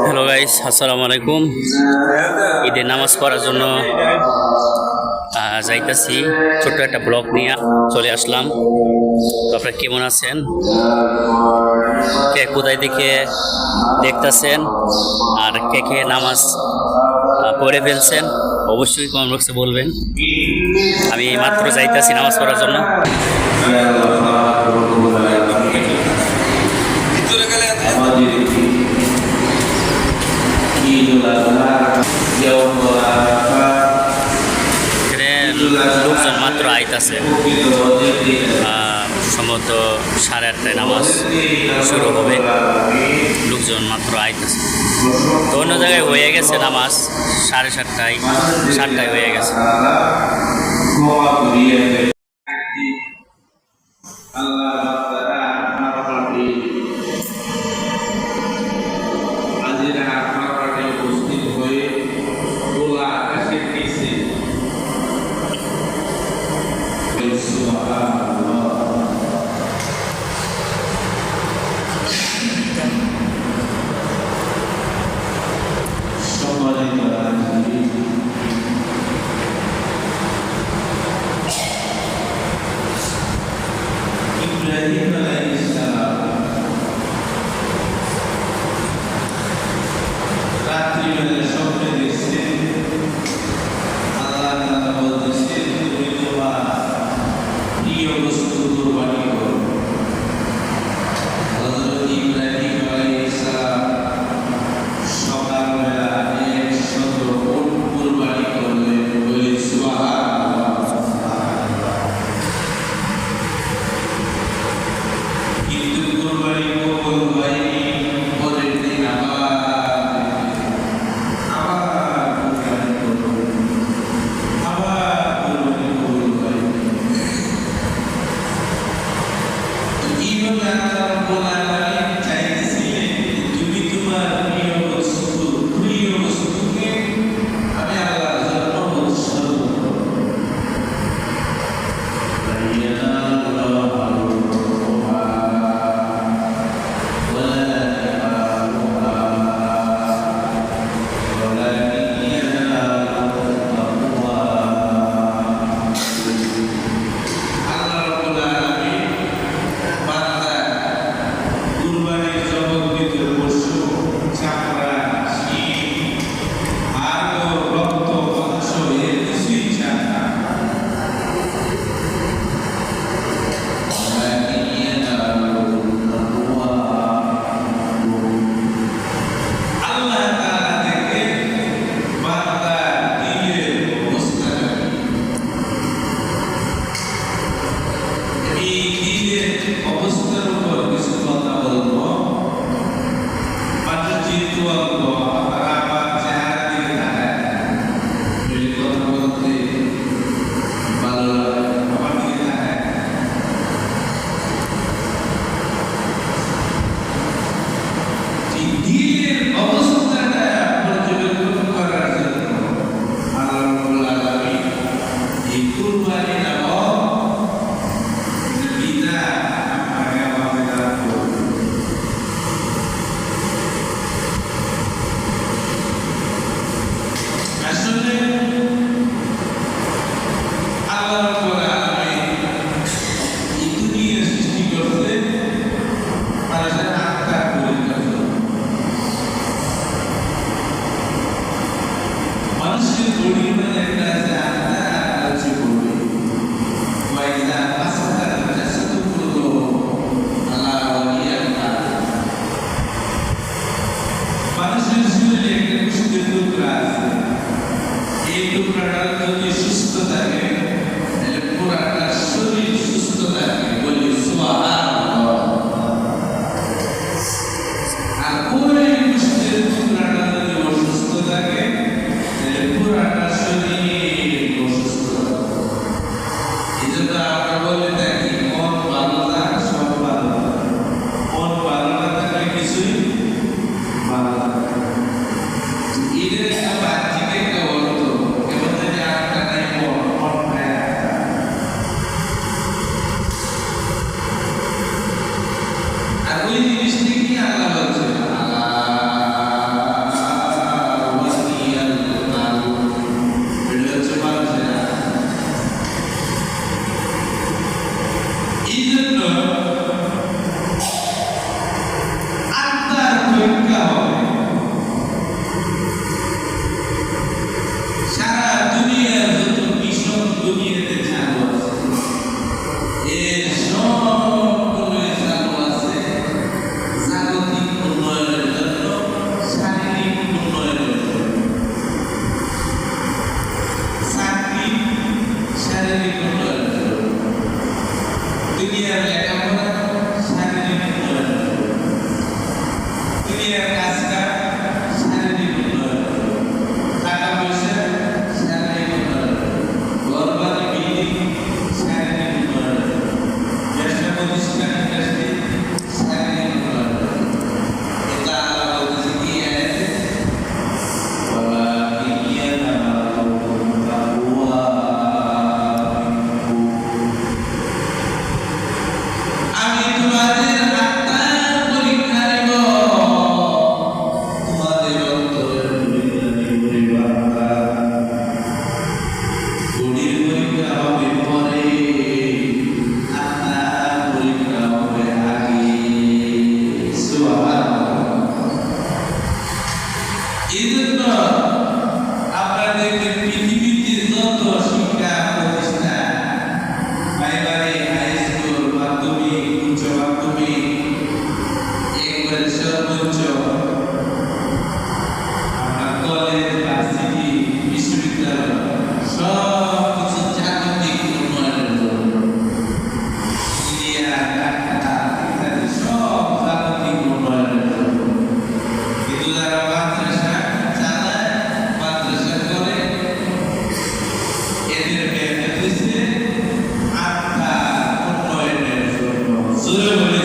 Hello guys, আসসালামু আলাইকুম। ঈদের নামাজ পড়ার জন্য যাইতাছি। ছোট্ট একটা ব্লগ নিয়ে চলে আসলাম। তো আপনারা কেমন আছেন, কে কোথায় থেকে দেখতেছেন, আর কে কে নামাজ পড়ে ফেলছেন অবশ্যই কমেন্ট বক্সে বলবেন। আমি মাত্র যাইতাছি নামাজ পড়ার জন্য। লোকজন মাত্র আইতাছে, সম্ভবত 8:30টায় নামাজ শুরু হবে। লোকজন মাত্র আইতাছে। তো অন্য জায়গায় হয়ে গেছে নামাজ 7:30টায়, 7টায় হয়ে গেছে। ওই জিনিসটি কি আল্লাহ বলছে, আল্লাহ দুনিয়ার কাজটা শারীরিক উন্নয়ন, টাকা পয়সা শারীরিক উন্নয়ন, ঘর বাড়ি বিল্ডিং শারীরিক উন্নয়ন, ব্যবসা প্রতিষ্ঠান ইন্ডাস্ট্রি শারীরিক উন্নয়ন। এটা আল্লাহ বলতেছে কি আয়াতে ওয়ালা ইয়ানা তাকওয়া। আমি তোমাদের আত্মার পরীক্ষা নেব, তোমাদের অন্তরের পরীক্ষা বডির পরীক্ষা হবে পরে, আত্মার পরীক্ষা হবে আগে। সুবহানাল্লাহ। এই জন্য আপনারা দেখবেন পৃথিবীতে যত শিক্ষা প্রতিষ্ঠান, প্রাইমারি, হাই স্কুল, মাধ্যমিক, উচ্চ মাধ্যমিক, একবারে সর্বোচ্চ আপনার কলেজ, ভার্সিটি, বিশ্ববিদ্যালয় সব কিছু জাগতিক উন্নয়নের জন্য। ইন্ডিয়া, ঢাকা ইত্যাদি সব জাগতিক উন্নয়নের জন্য। কিন্তু যারা মাদ্রাসা চালায়, মাদ্রাসা করে, এদের ব্যবহার হয়েছে আত্মা উন্নয়নের জন্য। জোরে বলে